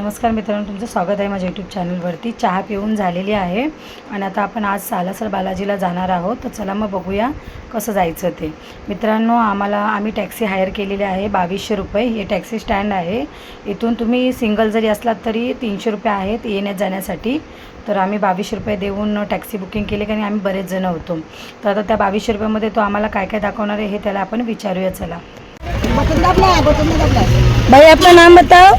नमस्कार मित्रांनो, तुमचं स्वागत आहे माझ्या यूट्यूब चॅनलवरती। चहा पिऊन झालेली आहे आणि आता आपण आज सालासर बालाजीला जाणार आहोत। तर चला मग बघूया कसं जायचं ते। मित्रांनो, आम्ही टॅक्सी हायर केलेली आहे 2200 रुपये। हे टॅक्सी स्टँड आहे। इथून तुम्ही सिंगल जरी असलात तरी 300 रुपये आहेत येण्या जाण्यासाठी। तर आम्ही 2200 रुपये देऊन टॅक्सी बुकिंग केली कारण आम्ही बरेच जण होतो। तर आता त्या 2200 रुपयामध्ये तो आम्हाला काय काय दाखवणार आहे हे त्याला आपण विचारूया। चला भाई, अपना नाम बताओ।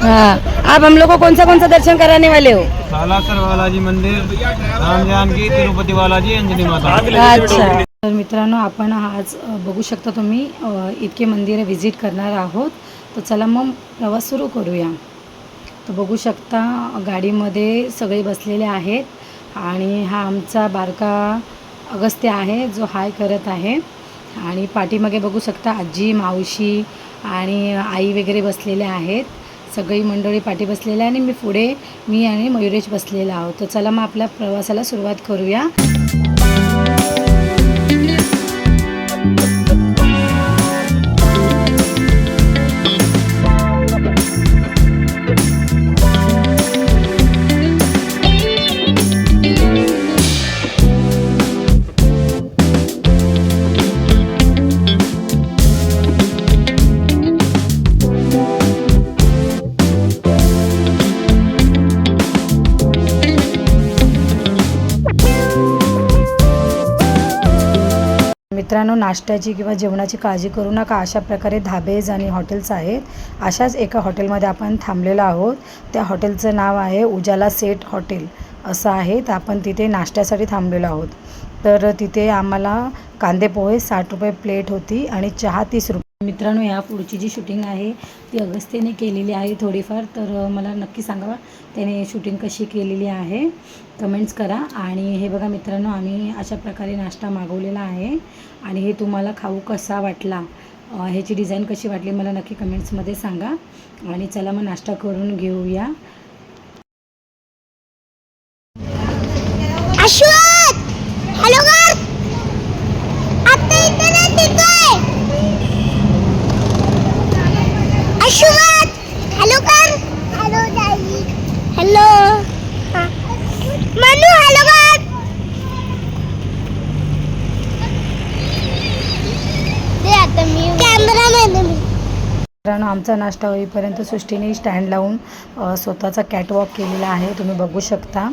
हाँ, आप हम लोग को कौन सा दर्शन कराने वाले हो? सालासर बालाजी मंदिर, राम जानकी, तिरुपति बालाजी, अंजनी माता। अच्छा। तर मित्रांनो, आपण आज बघू शकता तुम्ही इतके मंदिरं व्हिजिट करणार आहोत। तर चला मग प्रवास सुरू करूया। तर बघू शकता गाडीमध्ये सगळे बसलेले आहेत आणि हा आमचा बारका अगस्त्य आहे जो हाय करत आहे। आणि पाठीमागे बघू शकता आजी, मावशी आणि आई वगैरे बसलेले आहेत। सगळी मंडळी पाठी बसलेली आहे आणि मी आणि मयुरेश बसलेला आहोत। तर चला मग आपल्या प्रवासाला सुरुवात करूया। मित्रांनो, नाश्त्याची किंवा जेवणाची काळजी करू नका। अशा प्रकारे धाबेज आणि हॉटेल्स आहेत। अशाच एका हॉटेलमध्ये आपण थांबलेलो आहोत। त्या हॉटेलचं नाव आहे उजाला सेट हॉटेल असं आहे। तर आपण तिथे नाश्त्यासाठी थांबलेलो आहोत। तर तिथे आम्हाला कांदे पोहे 60 रुपये प्लेट होती आणि चहा 30 रुपये। मित्रांनो, ह्या पुढची जी शूटिंग आहे ती अगस्त्यने केलेली आहे थोडीफार। तर मला नक्की सांगा त्याने शूटिंग कशी केलेली आहे, कमेंट्स करा। आणि हे बघा मित्रांनो, आम्ही अशा प्रकारे नाश्ता मागवलेला आहे आणि हे तुम्हाला खाऊ कसा वाटला, ह्याची डिझाईन कशी वाटली मला नक्की कमेंट्समध्ये सांगा। आणि चला मग नाश्ता करून घेऊया। हेलो कर आता इंटरनेट दिखतोय। अश्वत हेलो कर। हेलो दाई। हेलो मनु हेलो कर। दे आता मी कॅमेरामॅन मी। मित्रांनो, आमचा नाश्ता होईपर्यंत सृष्टीने स्टँड लावून स्वतःचा कॅटवॉक केलेला आहे, तुम्ही बघू शकता।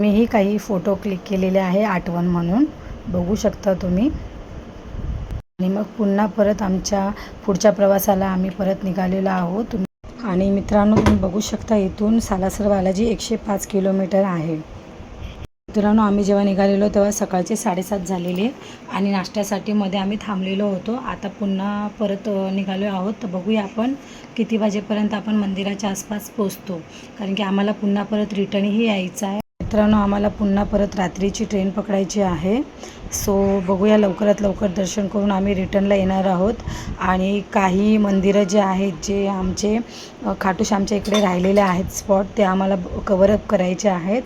मीही काही फोटो क्लिक केलेले आहे आठवण म्हणून, बघू शकता तुम्ही। आणि मग पुन्हा परत आमच्या पुढच्या प्रवासाला आम्ही परत निघालेलो आहोत। आणि मित्रांनो, तुम्ही बघू शकता इथून सालासर बालाजी 105 किलोमीटर आहे। मित्रांनो, आम्ही जेव्हा निघालेलो तेव्हा सकाळचे 7:30 झालेले आणि नाश्त्यासाठी मध्ये आम्ही थांबलेलो होतो। आता पुन्हा परत निघालो आहोत। तर बघूया आपण किती वाजेपर्यंत आपण मंदिराच्या आसपास पोहोचतो, कारण की आम्हाला पुन्हा परत रिटर्नही यायचं आहे। मित्रांनो, आम्हाला पुन्हा परत रात्रीची ट्रेन पकडायची आहे। सो बघूया लवकरात लवकर दर्शन करून आम्ही रिटर्नला येणार आहोत। आणि काही मंदिरं जे आहेत जे आमचे खाटूश्यामच्या इकडे राहिलेले आहेत स्पॉट, ते आम्हाला कव्हरअप करायचे आहेत।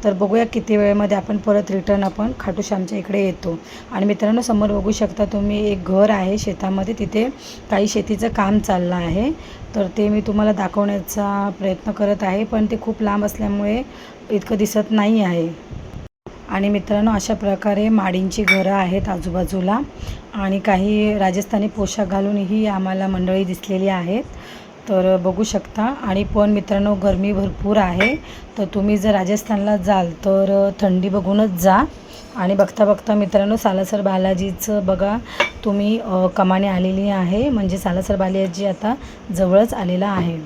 तर बघूया किती वेळेमध्ये आपण परत रिटर्न आपण खाटूश्यामच्या इकडे येतो। आणि मित्रांनो, समोर बघू शकता तुम्ही एक घर आहे शेतामध्ये, तिथे काही शेतीचं काम चाललं आहे। तर ते मी तुम्हाला दाखवण्याचा प्रयत्न करत आहे, पण ते खूप लांब असल्यामुळे इतकं दिसत नाही आहे। आणि मित्रांनो, अशा प्रकारे माडींची घरं आहेत आजूबाजूला आणि काही राजस्थानी पोशाख घालूनही आम्हाला मंडळी दिसलेली आहेत। तर बघू शकता। आणि पण मित्रांनो, गरमी भरपूर आहे। तर तुम्ही जर राजस्थानला जाल तर थंडी बघूनच जा। आणि बघता बघता मित्रांनो, सालासर बालाजीचं बघा तुम्ही कमानी आलेली आहे, म्हणजे सालासर बालाजी आता जवळच आलेला आहे।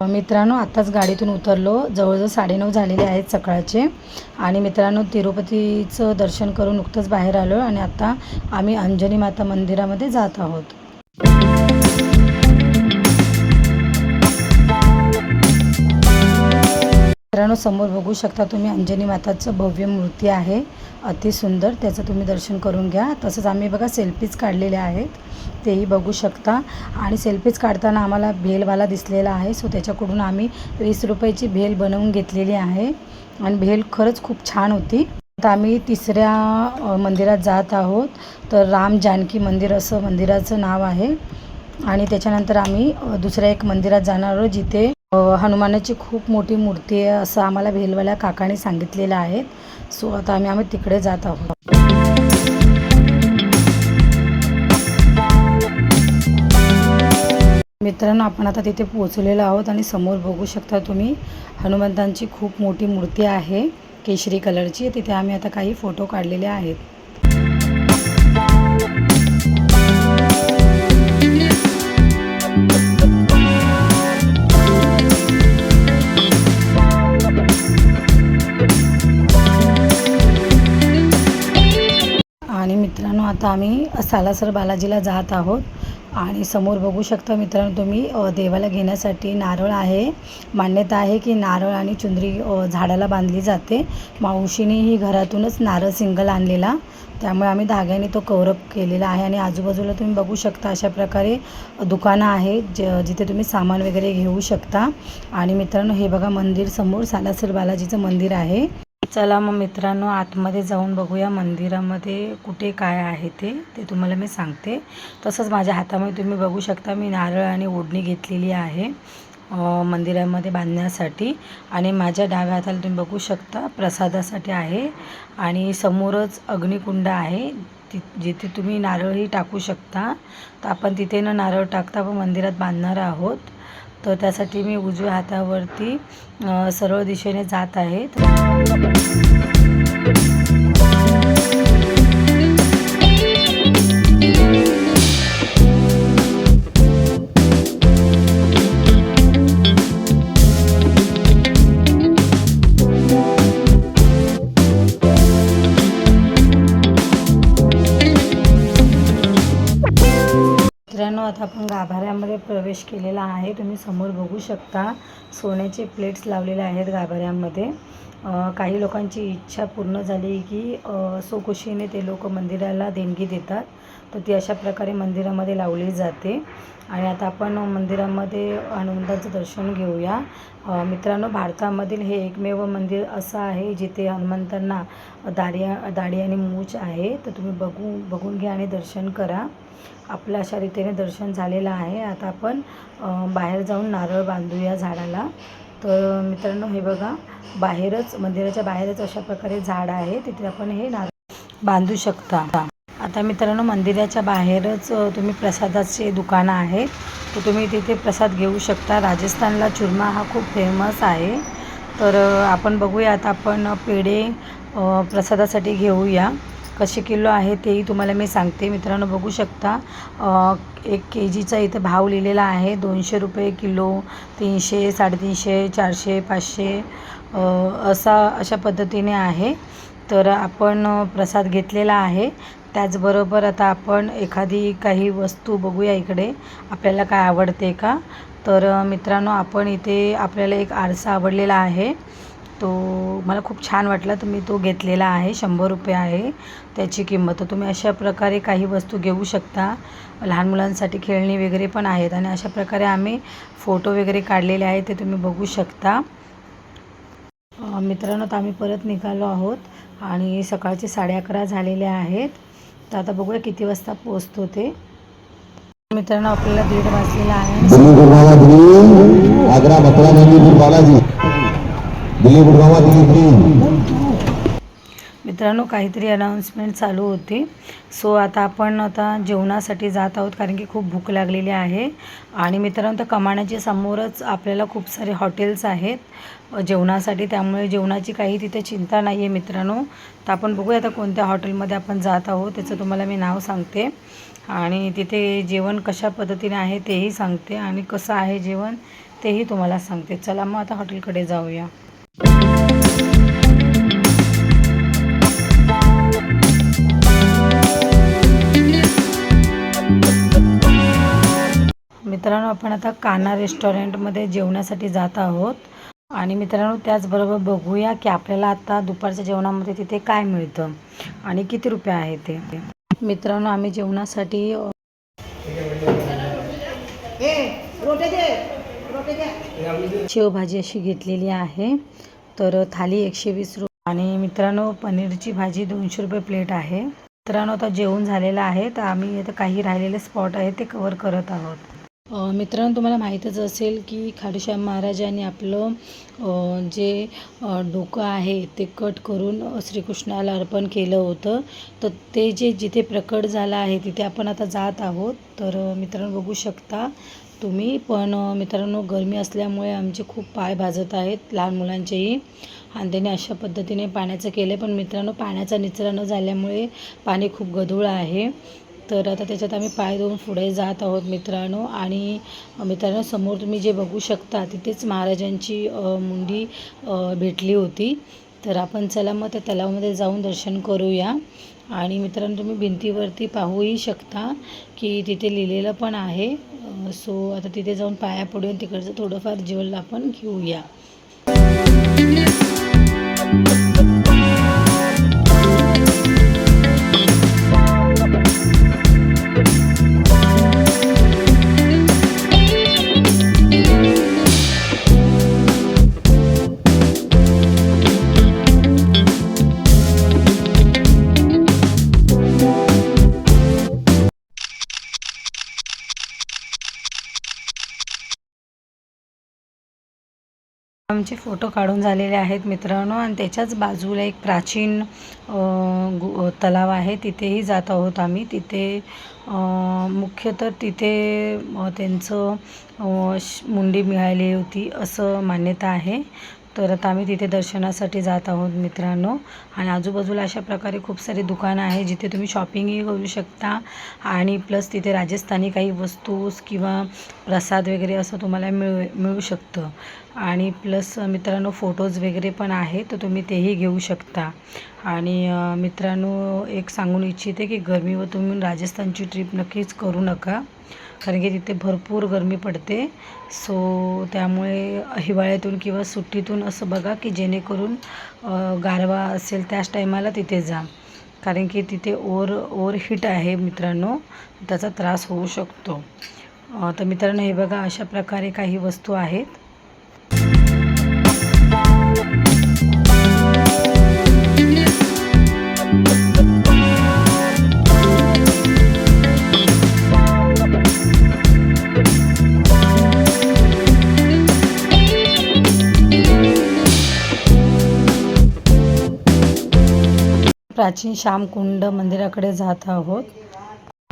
मित्रांनो, आत्ताच गाडीतून उतरलो, जवळजवळ 9:30 झालेले आहेत सकाळचे। आणि मित्रांनो, तिरुपतीचं दर्शन करून नुकतंच बाहेर आलो आणि आता आम्ही अंजनी माता मंदिरामध्ये जात आहोत। मित्रांनो समोर बघू शकता तुम्ही अंजनी माताचं भव्य मूर्ती आहे, अति सुंदर. त्याचं तुम्ही दर्शन करून घ्या. तसंच आम्ही बघा सेल्फीज काढलेल्या आहेत, तेही बघू शकता. आणि सेल्फीज काढताना आम्हाला भेलवाला दिसलेला आहे, सो त्याच्याकडून आम्ही 20 रुपयाची भेल बनवून घेतलेली आहे आणि भेल खरंच खूप छान होती. आता आम्ही तिसऱ्या मंदिरात जात आहोत. तर राम जानकी मंदिर असं मंदिराचं नाव आहे. आणि त्याच्यानंतर आम्ही दुसऱ्या एक मंदिरात जाणार आहोत, जिथे हनुमानाची खूप मोठी मूर्ती आहे असं आम्हाला भेलवाल्या काकाने सांगितलेलं आहे. सो आता आम्ही तिकडे जात आहोत. मित्रांनो आपण आता तिथे पोहोचलेलो आहोत आणि समोर बघू शकता तुम्ही हनुमंतांची खूप मोठी मूर्ती आहे, केशरी कलरची. तिथे आम्ही आता काही फोटो काढलेले आहेत. आणि मित्रांनो आता आम्ही सालासर बालाजीला जात आहोत. आणि समोर बघू शकता मित्रांनो तुम्ही देवाला घेण्यासाठी नारळ आहे. मान्यता आहे की नारळ आणि चुंदरी झाडाला बांधली जाते. मावशीने ही घरातूनच नारळ सिंगल आणलेला, त्यामुळे आम्ही धाग्याने तो कव्हरअप केलेला आहे. आणि आजूबाजूला तुम्ही बघू शकता अशा प्रकारे दुकानं आहेत जिथे तुम्ही सामान वगैरे घेऊ शकता. आणि मित्रांनो हे बघा मंदिर समोर सालासर बालाजीचं मंदिर आहे. चला मग मित्रांनो आतमध्ये जाऊन बघूया मंदिरामध्ये कुठे काय आहे ते तुम्हाला मी सांगते. तसंच माझ्या हातामध्ये तुम्ही बघू शकता मी नारळ आणि ओढणी घेतलेली आहे मंदिरामध्ये बांधण्यासाठी. आणि माझ्या डाव्या हाताला तुम्ही बघू शकता प्रसादासाठी आहे. आणि समोरच अग्निकुंड आहे जिथे तुम्ही नारळही टाकू शकता. तर आपण तिथे न नारळ टाकता आपण मंदिरात बांधणार आहोत. तर त्यासाठी मी उजव्या हातावरती सरळ दिशेने जात आहे. मित्रांनो आता आपण गाभाऱ्यामध्ये प्रवेश केलेला आहे. तुम्ही समोर बघू शकता सोन्याचे प्लेट्स लावलेले आहेत गाभाऱ्यामध्ये. काही लोकांची इच्छा पूर्ण झाली की स्वखुशीने ते लोक मंदिराला देणगी देतात, तर ती अशा प्रकारे मंदिरामध्ये लावली जाते. आणि आता आपण मंदिरामध्ये हनुमंताचं दर्शन घेऊया. मित्रांनो भारतामधील हे एकमेव मंदिर असं आहे जिथे हनुमंतांना दाढी आणि मूछ आहे. तर तुम्ही बघून घ्या आणि दर्शन करा. आपलं अशा रीतीने दर्शन झालेलं आहे. आता आपण बाहेर जाऊन नारळ बांधूया झाडाला. तर मित्रांनो हे बघा मंदिराच्या बाहेरच अशा प्रकारे झाड आहे, तिथे आपण हे नारळ बांधू शकता. आता मित्रांनो मंदिराच्या बाहेरच तुम्ही प्रसादाचे दुकानं आहेत, तर तुम्ही तिथे प्रसाद घेऊ शकता. राजस्थानला चुरमा हा खूप फेमस आहे. तर आपण बघूया आता आपण पेढे प्रसादासाठी घेऊया. कसे किलो आहे तेही तुम्हाला मी सांगते. मित्रांनो बघू शकता 1 kgचा इथे भाव लिहिलेला आहे. 200 रुपये किलो, 300, 350, 400, 500 अशा पद्धतीने आहे. तर आपण प्रसाद घेतलेला आहे. त्याचबरोबर आता आपण काही वस्तू बघूया इकडे आपल्याला काय आवडते का. तर मित्रांनो आपण इथे आपल्याला एक आरसा आवडलेला आहे, तो मला खूप छान वाटला, तर मी तो घेतलेला आहे. 100 रुपये आहे त्याची किंमत. तर तुम्ही अशा प्रकारे काही वस्तू घेऊ शकता. लहान मुलांसाठी खेळणी वगैरे पण आहेत. आणि अशा प्रकारे आम्ही फोटो वगैरे काढलेले आहेत, ते तुम्ही बघू शकता. मित्रांनो तर आम्ही परत निघालो आहोत आणि सकाळचे 11:30 झालेले आहेत. तर आता बघूया किती वाजता पोहोचतो ते. मित्रांनो आपल्याला 1:30 वाजलेला आहे. मित्रांनो काहीतरी अनाउन्समेंट चालू होती. सो आता जेवणासाठी जात आहोत, कारण की खूप भूक लागलेली आहे. आणि मित्रांनो त्या कमानाच्या समोरच आपल्याला खूप सारे हॉटेल्स आहेत जेवणासाठी, त्यामुळे जेवणाची काही तिथे चिंता नाही आहे मित्रांनो. तर आपण बघूया आता कोणत्या हॉटेलमध्ये आपण जात आहोत, त्याचं तुम्हाला मी नाव सांगते. आणि तिथे जेवण कशा पद्धतीने आहे तेही सांगते, आणि कसं आहे जेवण तेही तुम्हाला सांगते. चला मग आता हॉटेलकडे जाऊया. मित्रांनो आपण आता कान्हा रेस्टॉरंटमध्ये जेवणासाठी जात आहोत. आणि मित्रांनो त्याचबरोबर बघूया की आपल्याला आता दुपारच्या जेवणामध्ये तिथे काय मिळतं आणि किती रुपये आहे ते. मित्रांनो आम्ही जेवणासाठी शेवभाजी अशी घेतलेली आहे. तर थाली 120 रुपये आणि मित्रांनो पनीरची भाजी 200 रुपये प्लेट आहे. मित्रांनो आता जेवण झालेलं आहे तर आम्ही आता काही राहिलेले स्पॉट आहेत ते कव्हर करत आहोत. मित्रांनो तुम्हाला माहीतच असेल की खाटूश्याम महाराजांनी आपलं जे डोकं आहे ते कट करून श्रीकृष्णाला अर्पण केलं होतं. तर ते जिथे प्रकट झालं आहे तिथे आपण आता जात आहोत. तर मित्रांनो बघू शकता तुम्ही. पण मित्रांनो गरमी असल्यामुळे आमचे खूप पाय भाजत आहेत, लहान मुलांचेही. आणि त्याने अशा पद्धतीने पाण्याचं केलं पण मित्रांनो पाण्याचा निचरा न झाल्यामुळे पाणी खूप गढूळ आहे. तर आता त्याच्यात आम्ही पाय धुवून पुढे जात आहोत मित्रांनो. आणि मित्रांनो समोर तुम्ही जे बघू शकता तिथेच महाराजांची मुंडी भेटली होती. तर आपण चला मग त्या तलावामध्ये जाऊन दर्शन करूया. आणि मित्रांनो तुम्ही भिंतीवरती पाहूही शकता की तिथे लिहिलेलं पण आहे. सो आता तिथे जाऊन पाया पडून तिकडचं थोडंफार जेवण आपण घेऊया. आमचे फोटो काढून झालेले आहेत मित्रांनो. आणि त्याच्याच बाजूला एक प्राचीन तलाव आहे, तिथेही जात आहोत आम्ही. तिथे मुख्य तर तिथे त्यांचं मुंडी मिळाली होती असं मान्यता आहे. तर आता आम्ही तिथे दर्शनासाठी जात आहोत मित्रांनो. आणि आजूबाजूला अशा प्रकारे खूप सारी दुकानं आहे जिथे तुम्ही शॉपिंगही करू शकता. आणि प्लस तिथे राजस्थानी काही वस्तू किंवा प्रसाद वगैरे असं तुम्हाला मिळू शकतं. आणि प्लस मित्रांनो फोटोज वगैरे पण आहे तर तुम्ही तेही घेऊ शकता. आणि मित्रांनो एक सांगून इच्छिते की गरमीवर तुम्ही राजस्थानची ट्रिप नक्कीच करू नका, कारण की तिथे भरपूर गरमी पडते. सो त्यामुळे हिवाळ्यातून किंवा सुट्टीतून असं बघा की जेणेकरून गारवा असेल त्याच टायमाला तिथे जा, कारण की तिथे ओव्हर हीट आहे मित्रांनो, त्याचा त्रास होऊ शकतो. तर मित्रांनो हे बघा अशा प्रकारे काही वस्तू आहेत. प्राचीन श्यामकुंड मंदिराकडे जात आहोत.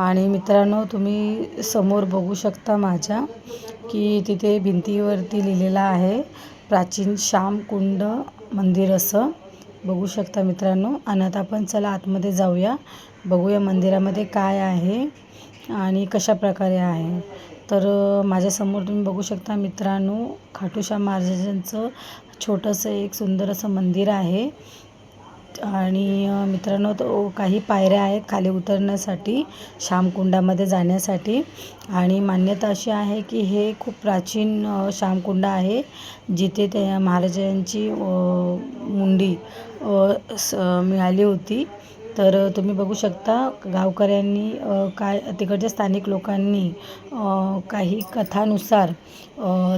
आणि मित्रांनो तुम्ही समोर बघू शकता माझ्या की तिथे भिंतीवरती लिहिलेलं आहे प्राचीन श्यामकुंड मंदिर असं बघू शकता मित्रांनो. आणि आता आपण चला आतमध्ये जाऊया, बघूया मंदिरामध्ये काय आहे आणि कशा प्रकारे आहे. तर माझ्यासमोर तुम्ही बघू शकता मित्रांनो खाटूश्याम महाराजांचं छोटंसं एक सुंदर असं मंदिर आहे. आणि मित्रांनो तो काही पायऱ्या आहेत खाली उतरण्यासाठी श्यामकुंडामध्ये जाण्यासाठी. आणि मान्यता अशी आहे की हे खूप प्राचीन श्यामकुंड आहे जिथे त्या महाराजांची मुंडी मिळाली होती. तर तुम्ही बघू शकता गावकऱ्यांनी काय तिकडच्या स्थानिक लोकांनी काही कथानुसार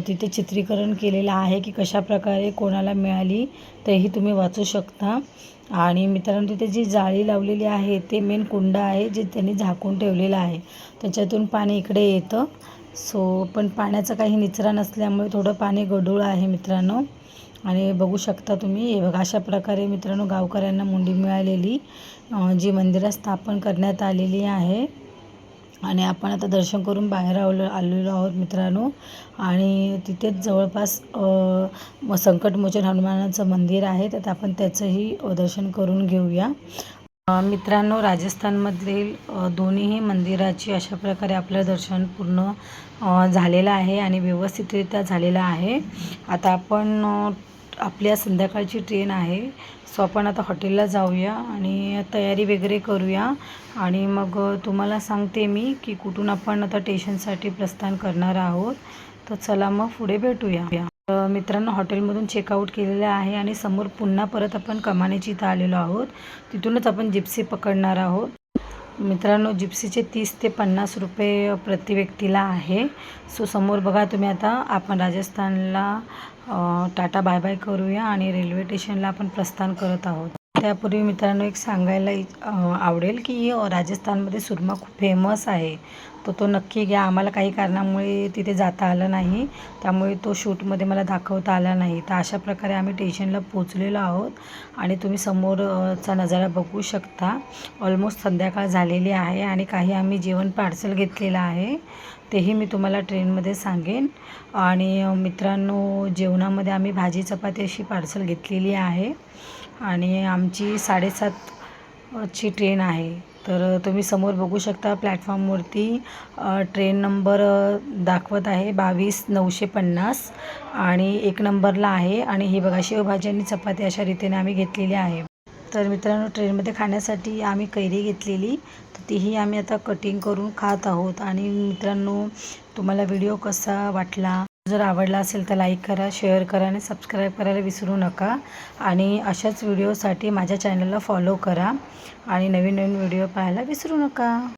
तिथे चित्रीकरण केलेलं आहे की कशाप्रकारे कोणाला मिळाली तेही तुम्ही वाचू शकता. आणि मित्रांनो तिथे जी जाळी लावलेली आहे ते मेन कुंड आहे जे त्यांनी झाकून ठेवलेलं आहे, त्याच्यातून पाणी इकडे येतं. सो पण पाण्याचा काही निचरा नसल्यामुळे थोडं पाणी गढूळ आहे मित्रांनो. आणि बघू शकता तुम्ही हे बघा अशा प्रकारे मित्रांनो गावकऱ्यांना मुंडी मिळालेली जी मंदिरात स्थापन करण्यात आलेली आहे. आणि आपण आता दर्शन करून बाहेर आलेलो आहोत मित्रांनो. आणि तिथेच जवळपास संकटमोचन हनुमानाचं मंदिर आहे, तर आपण त्याचंही दर्शन करून घेऊया. मित्रांनो राजस्थानमधील दोन्हीही मंदिराची अशा प्रकारे आपलं दर्शन पूर्ण झालेलं आहे आणि व्यवस्थितरित्या झालेलं आहे. आता आपण आपल्या संध्याकाळची ट्रेन आहे, सो आपण आता हॉटेलला जाऊया आणि तयारी वगैरे करूया. आणि मग तुम्हाला सांगते मी की कुठून आपण आता स्टेशनसाठी प्रस्थान करणार आहोत. तर चला मग पुढे भेटूया. मित्रांनो हॉटेलमधून चेकआउट केलेलं आहे आणि समोर पुन्हा परत आपण कमानीची इथं आलेलो आहोत. तिथूनच आपण जिप्सी पकडणार आहोत. मित्रांनो जिप्सीचे 30 ते 50 रुपये प्रति व्यक्तीला आहे. सो समोर बघा तुम्ही, आता आपण राजस्थानला टाटा बाय बाय करूया आणि रेल्वे स्टेशनला आपण प्रस्थान करत आहोत. त्यापूर्वी मित्रांनो एक सांगायला आवडेल की राजस्थानमध्ये सुरमा खूप फेमस आहे. तो नक्की घ्या. आम्हाला काही कारणामुळे तिथे जाता आलं नाही, त्यामुळे तो शूटमध्ये मला दाखवता आला नाही. तर अशा प्रकारे आम्ही स्टेशनला पोचलेलो आहोत आणि तुम्ही समोरचा नजारा बघू शकता. ऑलमोस्ट संध्याकाळ झालेली आहे आणि काही आम्ही जेवण पार्सल घेतलेलं आहे, तेही मी तुम्हाला ट्रेनमध्ये सांगेन. आणि मित्रांनो जेवणामध्ये आम्ही भाजी चपाती अशी पार्सल घेतलेली आहे आणि आमची 7:30ची ट्रेन आहे. तर तुम्ही समोर बघू शकता प्लॅटफॉर्मवरती ट्रेन नंबर दाखवत आहे 22,950 आणि 1 नंबरला आहे. आणि ही बघा शेवभाजी आणि चपाती अशा रीतीने आम्ही घेतलेली आहे. तर मित्रांनो ट्रेनमध्ये खाण्यासाठी आम्ही कैरी घेतलेली, तर तीही आम्ही आता कटिंग करून खात आहोत. आणि मित्रांनो तुम्हाला व्हिडिओ कसा वाटला, जर आवडला असेल तर लाईक करा, शेअर करा आणि सबस्क्राईब करायला विसरू नका. आणि अशाच व्हिडिओसाठी माझ्या चॅनलला फॉलो करा आणि नवीन नवीन व्हिडिओ पाहायला विसरू नका.